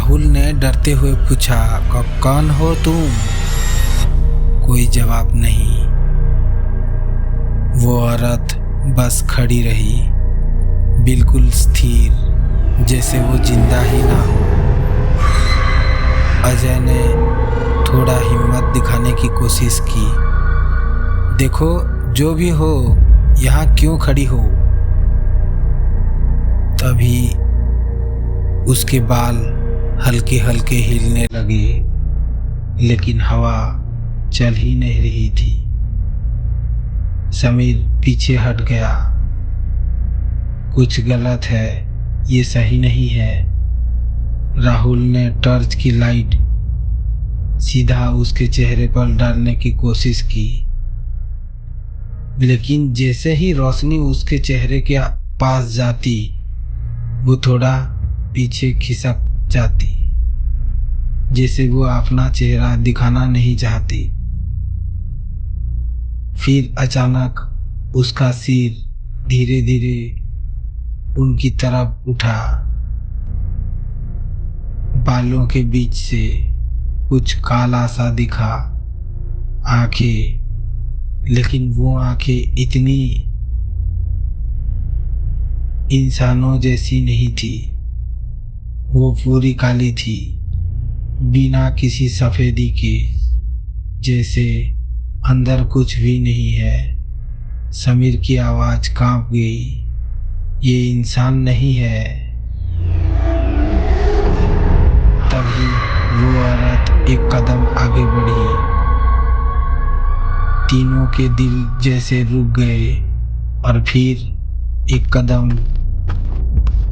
राहुल ने डरते हुए पूछा, कौन हो तुम? कोई जवाब नहीं। वो औरत बस खड़ी रही, बिल्कुल स्थिर, जैसे वो जिंदा ही ना हो। अजय ने थोड़ा हिम्मत दिखाने की कोशिश की। देखो, जो भी हो, यहाँ क्यों खड़ी हो? तभी उसके बाल हल्के हल्के हिलने लगे, लेकिन हवा चल ही नहीं रही थी। समीर पीछे हट गया। कुछ गलत है, ये सही नहीं है। राहुल ने टॉर्च की लाइट सीधा उसके चेहरे पर डालने की कोशिश की, लेकिन जैसे ही रोशनी उसके चेहरे के पास जाती, वो थोड़ा पीछे खिसक जाती, जैसे वो अपना चेहरा दिखाना नहीं चाहती। फिर अचानक उसका सिर धीरे धीरे उनकी तरफ उठा। बालों के बीच से कुछ काला सा दिखा। आंखें, लेकिन वो आंखें इतनी इंसानों जैसी नहीं थी। वो पूरी काली थी, बिना किसी सफेदी के, जैसे अंदर कुछ भी नहीं है। समीर की आवाज कांप गई, ये इंसान नहीं है। तभी वो औरत एक कदम आगे बढ़ी। तीनों के दिल जैसे रुक गए, और फिर एक कदम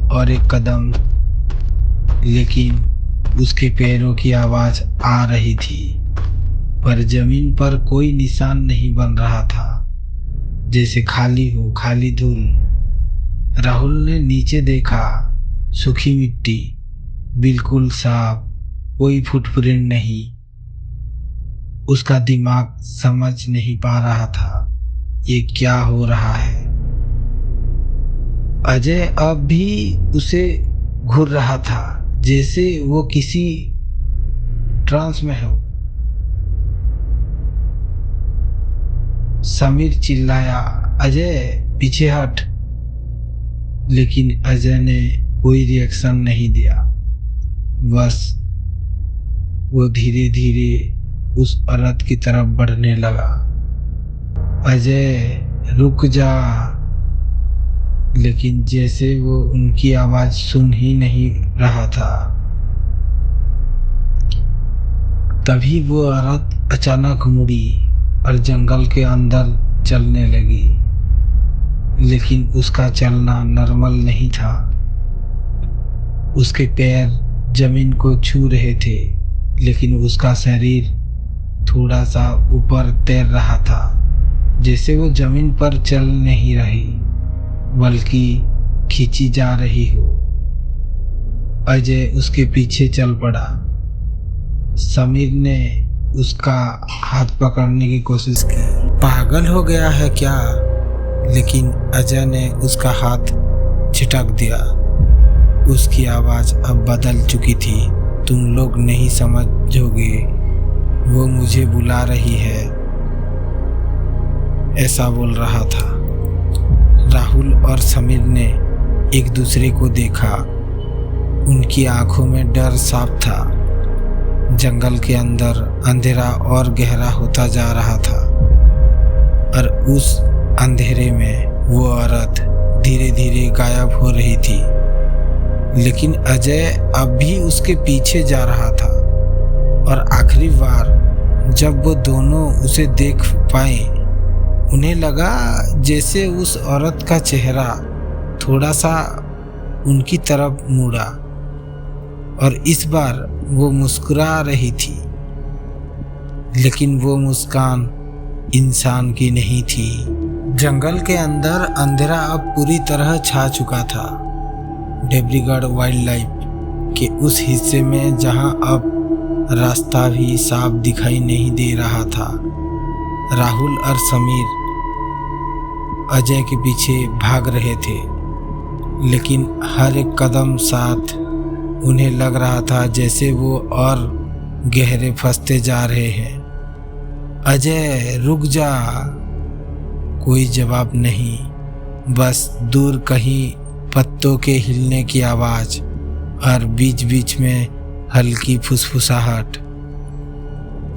और एक कदम, लेकिन उसके पैरों की आवाज आ रही थी, पर जमीन पर कोई निशान नहीं बन रहा था, जैसे खाली हो, खाली धूल। राहुल ने नीचे देखा, सूखी मिट्टी, बिल्कुल साफ, कोई फुटप्रिंट नहीं। उसका दिमाग समझ नहीं पा रहा था ये क्या हो रहा है। अजय अब भी उसे घूर रहा था, जैसे वो किसी ट्रांस में हो। समीर चिल्लाया, अजय पीछे हट, लेकिन अजय ने कोई रिएक्शन नहीं दिया। बस वो धीरे धीरे उस औरत की तरफ बढ़ने लगा। अजय रुक जा, लेकिन जैसे वो उनकी आवाज सुन ही नहीं रहा था। तभी वो औरत अचानक मुड़ी और जंगल के अंदर चलने लगी, लेकिन उसका चलना नॉर्मल नहीं था। उसके पैर जमीन को छू रहे थे, लेकिन उसका शरीर थोड़ा सा ऊपर तैर रहा था, जैसे वो जमीन पर चल नहीं रही, बल्कि खींची जा रही हो। अजय उसके पीछे चल पड़ा। समीर ने उसका हाथ पकड़ने की कोशिश की। पागल हो गया है क्या? लेकिन अजय ने उसका हाथ झटक दिया। उसकी आवाज अब बदल चुकी थी। तुम लोग नहीं समझोगे, वो मुझे बुला रही है, ऐसा बोल रहा था। राहुल और समीर ने एक दूसरे को देखा। उनकी आंखों में डर साफ था। जंगल के अंदर अंधेरा और गहरा होता जा रहा था, और उस अंधेरे में वो औरत धीरे धीरे गायब हो रही थी। लेकिन अजय अब भी उसके पीछे जा रहा था, और आखिरी बार जब वो दोनों उसे देख पाए, उन्हें लगा जैसे उस औरत का चेहरा थोड़ा सा उनकी तरफ मुड़ा, और इस बार वो मुस्कुरा रही थी। लेकिन वो मुस्कान इंसान की नहीं थी। जंगल के अंदर अंधेरा अब पूरी तरह छा चुका था। देवरीगढ़ वाइल्ड लाइफ के उस हिस्से में जहां अब रास्ता भी साफ दिखाई नहीं दे रहा था। राहुल और समीर अजय के पीछे भाग रहे थे, लेकिन हर एक कदम साथ उन्हें लग रहा था जैसे वो और गहरे फंसते जा रहे हैं। अजय रुक जा। कोई जवाब नहीं, बस दूर कहीं पत्तों के हिलने की आवाज और बीच बीच में हल्की फुसफुसाहट।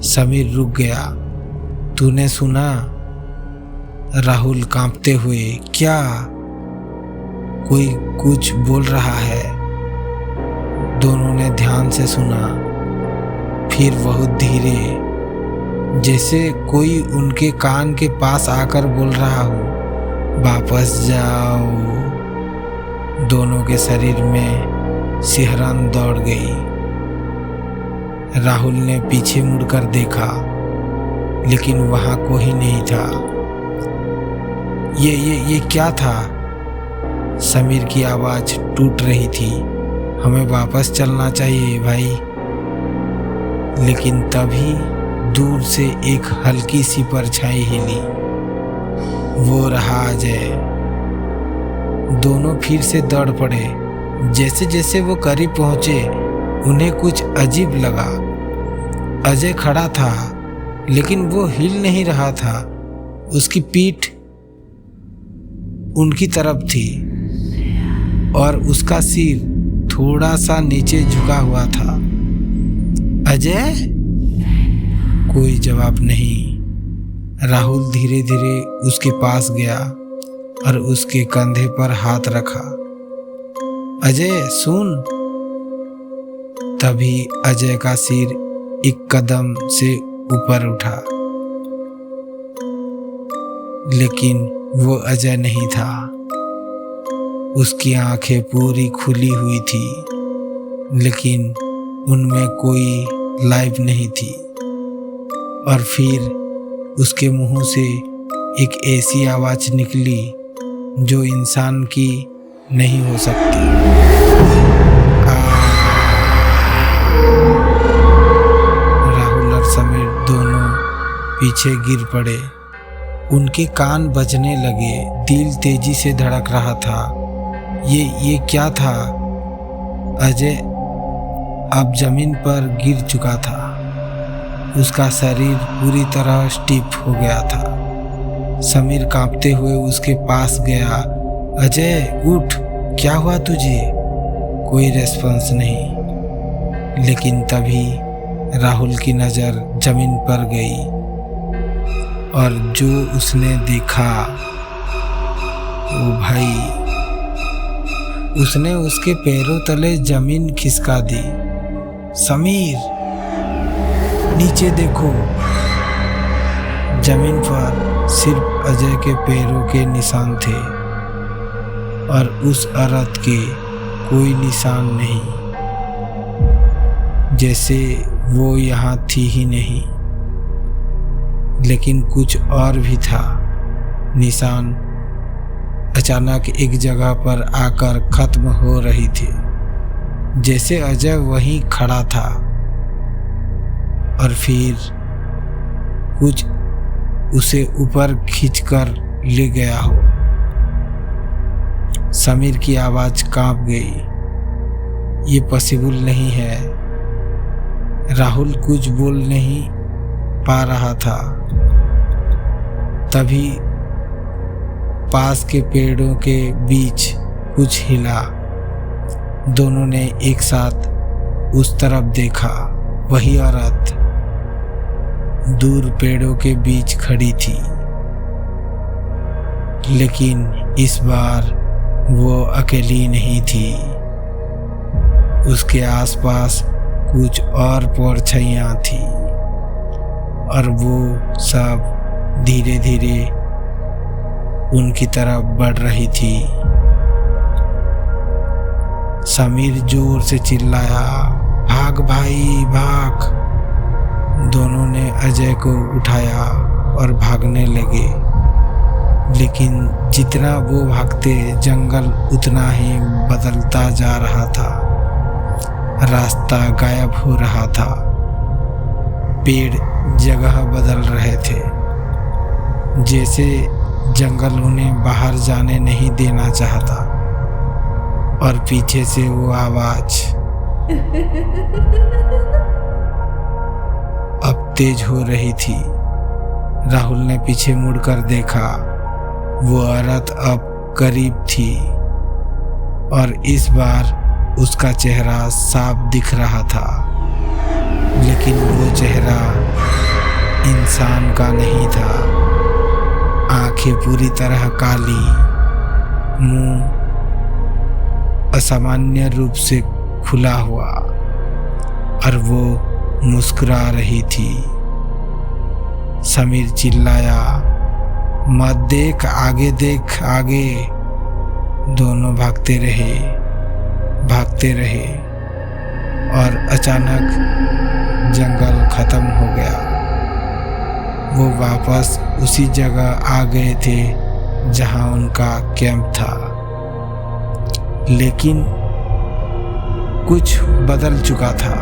समीर रुक गया। तूने सुना? राहुल कांपते हुए। क्या? कोई कुछ बोल रहा है। दोनों ने ध्यान से सुना, फिर बहुत धीरे, जैसे कोई उनके कान के पास आकर बोल रहा हो, वापस जाओ। दोनों के शरीर में सिहरन दौड़ गई। राहुल ने पीछे मुड़कर देखा, लेकिन वहां कोई नहीं था। ये क्या था? समीर की आवाज टूट रही थी। हमें वापस चलना चाहिए भाई। लेकिन तभी दूर से एक हल्की सी परछाई हिली। वो रहा अजय। दोनों फिर से दौड़ पड़े। जैसे जैसे वो करीब पहुंचे, उन्हें कुछ अजीब लगा। अजय खड़ा था, लेकिन वो हिल नहीं रहा था। उसकी पीठ उनकी तरफ थी और उसका सिर थोड़ा सा नीचे झुका हुआ था। अजय? कोई जवाब नहीं। राहुल धीरे धीरे उसके पास गया और उसके कंधे पर हाथ रखा। अजय सुन। तभी अजय का सिर एक कदम से ऊपर उठा, लेकिन वो अजय नहीं था। उसकी आंखें पूरी खुली हुई थी, लेकिन उनमें कोई लाइफ नहीं थी। और फिर उसके मुंह से एक ऐसी आवाज निकली जो इंसान की नहीं हो सकती। राहुल और समीर दोनों पीछे गिर पड़े। उनके कान बजने लगे, दिल तेजी से धड़क रहा था। ये क्या था? अजय अब जमीन पर गिर चुका था। उसका शरीर पूरी तरह स्टिफ हो गया था। समीर कांपते हुए उसके पास गया। अजय उठ, क्या हुआ तुझे? कोई रेस्पॉन्स नहीं। लेकिन तभी राहुल की नज़र जमीन पर गई और जो उसने देखा, ओ भाई, उसने उसके पैरों तले जमीन खिसका दी। समीर नीचे देखो। जमीन पर सिर्फ अजय के पैरों के निशान थे और उस औरत के कोई निशान नहीं, जैसे वो यहाँ थी ही नहीं। लेकिन कुछ और भी था। निशान अचानक एक जगह पर आकर खत्म हो रही थी, जैसे अजय वहीं खड़ा था और फिर कुछ उसे ऊपर खींचकर ले गया हो। समीर की आवाज कांप गई। ये पॉसिबल नहीं है। राहुल कुछ बोल नहीं पा रहा था। तभी पास के पेड़ों के बीच कुछ हिला। दोनों ने एक साथ उस तरफ देखा। वही औरत दूर पेड़ों के बीच खड़ी थी, लेकिन इस बार वो अकेली नहीं थी। उसके आसपास कुछ और परछाइयां थी और वो सब धीरे धीरे उनकी तरफ बढ़ रही थी। समीर जोर से चिल्लाया, भाग भाई भाग। दोनों ने अजय को उठाया और भागने लगे। लेकिन जितना वो भागते, जंगल उतना ही बदलता जा रहा था। रास्ता गायब हो रहा था। पेड़ जगह बदल रहे थे, जैसे जंगल उन्हें बाहर जाने नहीं देना चाहता। और पीछे से वो आवाज, अब तेज हो रही थी। राहुल ने पीछे मुड़कर देखा। वो औरत अब करीब थी और इस बार उसका चेहरा साफ दिख रहा था, लेकिन वो चेहरा इंसान का नहीं था। आंखें पूरी तरह काली, मुंह असामान्य रूप से खुला हुआ और वो मुस्कुरा रही थी। समीर चिल्लाया, मत देख, आगे देख, आगे। दोनों भागते रहे और अचानक जंगल खत्म हो गया। वो वापस उसी जगह आ गए थे जहां उनका कैंप था, लेकिन कुछ बदल चुका था।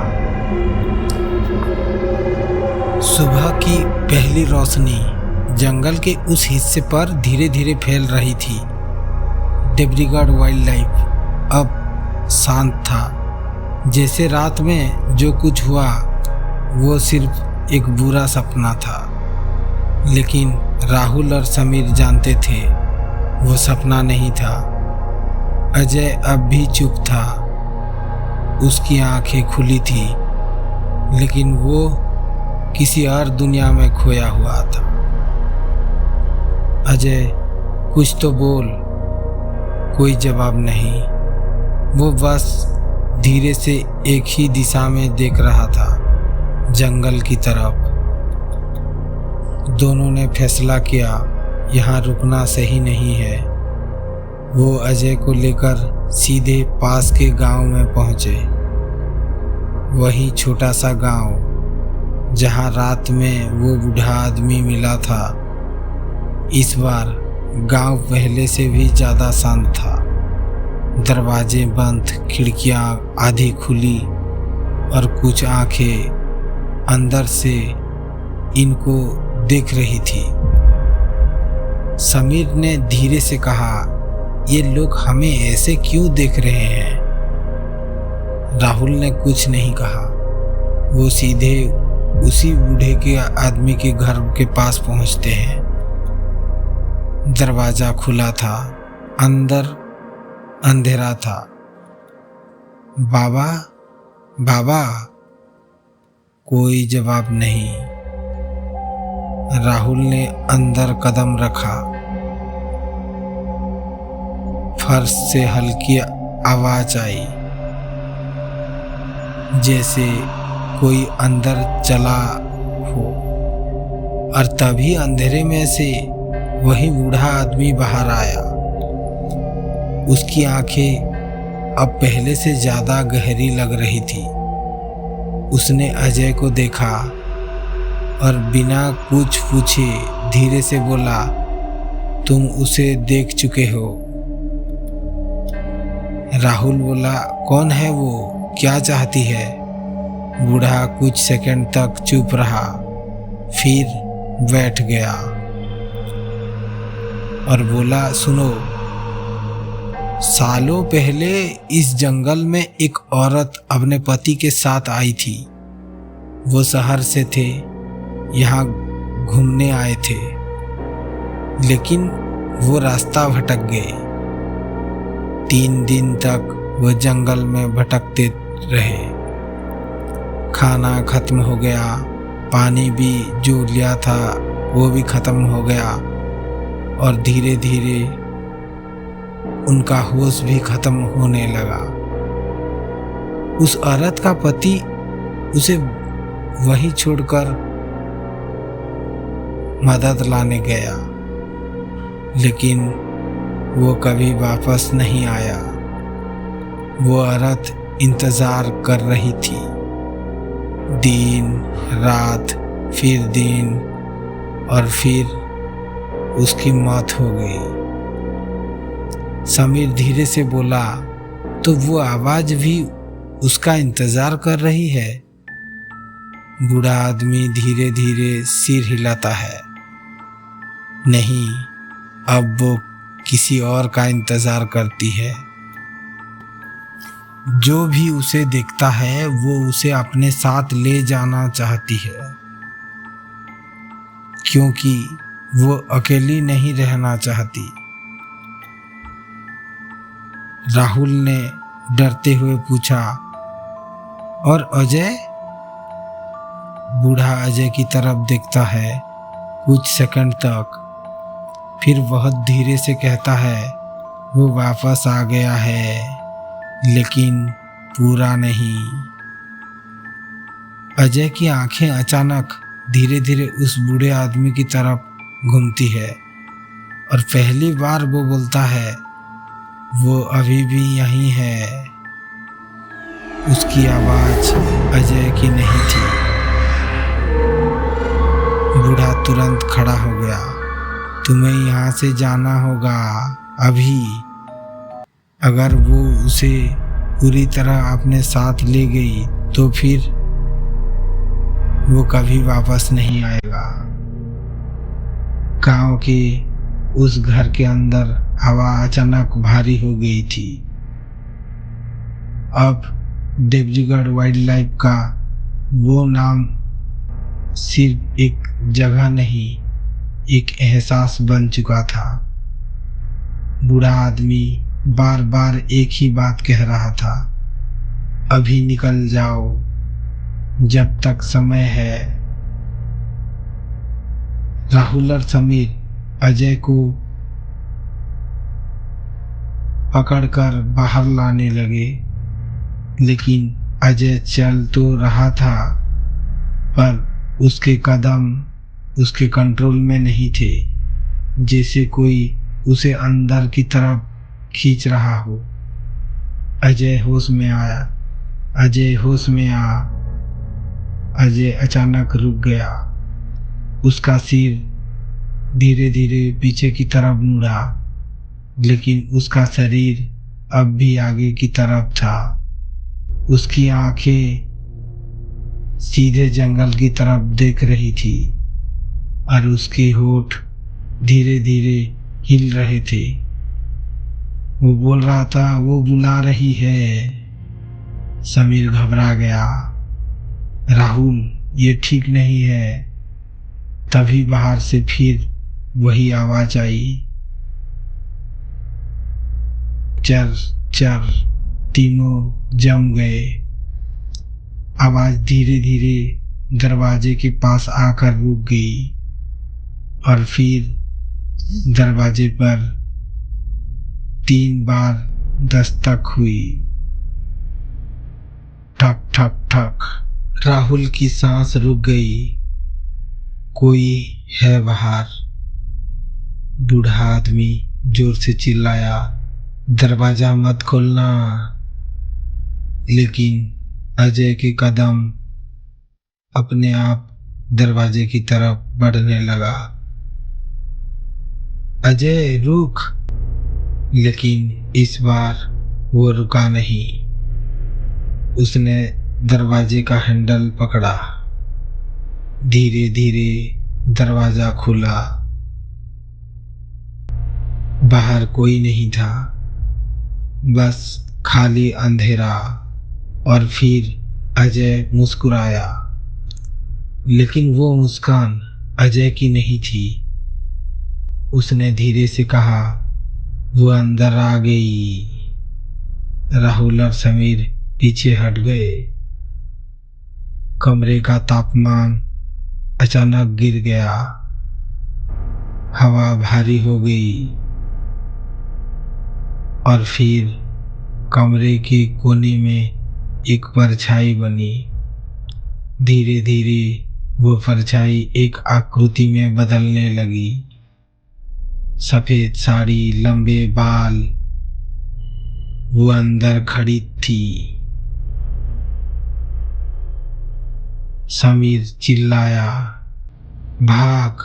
सुबह की पहली रोशनी जंगल के उस हिस्से पर धीरे धीरे फैल रही थी। देवरीगढ़ वाइल्ड लाइफ अब शांत था। जैसे रात में जो कुछ हुआ वो सिर्फ एक बुरा सपना था, लेकिन राहुल और समीर जानते थे वो सपना नहीं था। अजय अब भी चुप था। उसकी आंखें खुली थी, लेकिन वो किसी और दुनिया में खोया हुआ था। अजय, कुछ तो बोल। कोई जवाब नहीं। वो बस धीरे से एक ही दिशा में देख रहा था, जंगल की तरफ। दोनों ने फैसला किया यहाँ रुकना सही नहीं है। वो अजय को लेकर सीधे पास के गांव में पहुंचे। वही छोटा सा गांव जहां रात में वो बूढ़ा आदमी मिला था। इस बार गांव पहले से भी ज़्यादा शांत था। दरवाजे बंद, खिड़कियां आधी खुली और कुछ आंखें अंदर से इनको देख रही थी। समीर ने धीरे से कहा, ये लोग हमें ऐसे क्यों देख रहे हैं? राहुल ने कुछ नहीं कहा। वो सीधे उसी बूढ़े के आदमी के घर के पास पहुंचते हैं। दरवाजा खुला था, अंदर अंधेरा था। बाबा, बाबा। कोई जवाब नहीं। राहुल ने अंदर कदम रखा। फर्श से हल्की आवाज आई, जैसे कोई अंदर चला हो। और तभी अंधेरे में से वही बूढ़ा आदमी बाहर आया। उसकी आंखें अब पहले से ज्यादा गहरी लग रही थी। उसने अजय को देखा और बिना कुछ पूछे धीरे से बोला, तुम उसे देख चुके हो? राहुल बोला, कौन है वो, क्या चाहती है? बूढ़ा कुछ सेकंड तक चुप रहा, फिर बैठ गया और बोला, सुनो, सालों पहले इस जंगल में एक औरत अपने पति के साथ आई थी। वो शहर से थे, यहाँ घूमने आए थे, लेकिन वो रास्ता भटक गए। 3 दिन तक वो जंगल में भटकते रहे। खाना खत्म हो गया, पानी भी जो लिया था वो भी खत्म हो गया और धीरे धीरे उनका होश भी खत्म होने लगा। उस औरत का पति उसे वहीं छोड़कर मदद लाने गया, लेकिन वो कभी वापस नहीं आया। वो औरत इंतजार कर रही थी। दिन रात, फिर दिन, और फिर उसकी मौत हो गई। समीर धीरे से बोला, तो वो आवाज भी उसका इंतजार कर रही है? बूढ़ा आदमी धीरे धीरे सिर हिलाता है। नहीं, अब वो किसी और का इंतजार करती है। जो भी उसे देखता है वो उसे अपने साथ ले जाना चाहती है, क्योंकि वो अकेली नहीं रहना चाहती। राहुल ने डरते हुए पूछा, और अजय? बूढ़ा अजय की तरफ देखता है कुछ सेकंड तक, फिर बहुत धीरे से कहता है, वो वापस आ गया है, लेकिन पूरा नहीं। अजय की आंखें अचानक धीरे धीरे उस बूढ़े आदमी की तरफ घूमती है और पहली बार वो बोलता है, वो अभी भी यहीं है। उसकी आवाज अजय की नहीं थी। बूढ़ा तुरंत खड़ा हो गया। तुम्हें यहाँ से जाना होगा अभी। अगर वो उसे पूरी तरह अपने साथ ले गई तो फिर वो कभी वापस नहीं आएगा। गांव के उस घर के अंदर हवा अचानक भारी हो गई थी। अब देवजीगढ़ वाइल्ड लाइफ का वो नाम सिर्फ एक जगह नहीं, एक एहसास बन चुका था। बूढ़ा आदमी बार बार एक ही बात कह रहा था, अभी निकल जाओ जब तक समय है। राहुल और समीर अजय को पकड़कर बाहर लाने लगे, लेकिन अजय चल तो रहा था पर उसके कदम उसके कंट्रोल में नहीं थे, जैसे कोई उसे अंदर की तरफ खींच रहा हो। अजय होश में आया। अजय होश में आ। अजय अचानक रुक गया। उसका सिर धीरे धीरे पीछे की तरफ मुड़ा, लेकिन उसका शरीर अब भी आगे की तरफ था। उसकी आंखें सीधे जंगल की तरफ देख रही थी और उसके होठ धीरे धीरे हिल रहे थे। वो बोल रहा था, वो बुला रही है। समीर घबरा गया। राहुल, ये ठीक नहीं है। तभी बाहर से फिर वही आवाज आई, चर चर। तीनों जम गए। आवाज धीरे धीरे दरवाजे के पास आकर रुक गई और फिर दरवाजे पर 3 बार दस्तक हुई। ठक ठक ठक। राहुल की सांस रुक गई। कोई है बाहर। बूढ़ा आदमी जोर से चिल्लाया, दरवाजा मत खोलना। लेकिन अजय के कदम अपने आप दरवाजे की तरफ बढ़ने लगा। अजय रुक। लेकिन इस बार वो रुका नहीं। उसने दरवाजे का हैंडल पकड़ा। धीरे धीरे दरवाजा खुला। बाहर कोई नहीं था, बस खाली अंधेरा। और फिर अजय मुस्कुराया, लेकिन वो मुस्कान अजय की नहीं थी। उसने धीरे से कहा, वो अंदर आ गई। राहुल और समीर पीछे हट गए। कमरे का तापमान अचानक गिर गया। हवा भारी हो गई और फिर कमरे के कोने में एक परछाई बनी। धीरे धीरे वो परछाई एक आकृति में बदलने लगी। सफेद साड़ी, लंबे बाल। वो अंदर खड़ी थी। समीर चिल्लाया, भाग।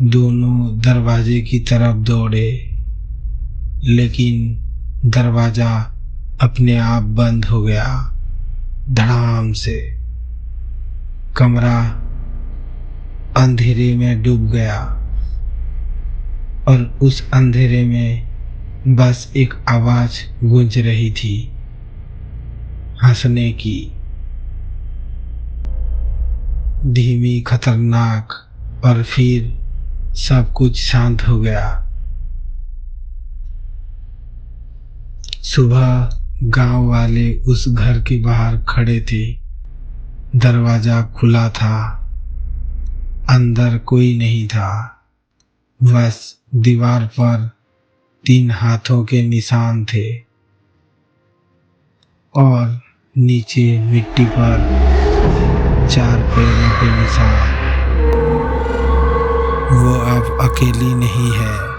दोनों दरवाजे की तरफ दौड़े, लेकिन दरवाजा अपने आप बंद हो गया, धड़ाम से। कमरा अंधेरे में डूब गया और उस अंधेरे में बस एक आवाज गूंज रही थी, हंसने की। धीमी, खतरनाक, और फिर सब कुछ शांत हो गया। सुबह गांव वाले उस घर के बाहर खड़े थे। दरवाजा खुला था, अंदर कोई नहीं था। बस दीवार पर 3 हाथों के निशान थे और नीचे मिट्टी पर 4 पैरों के निशान। वो अब अकेली नहीं है,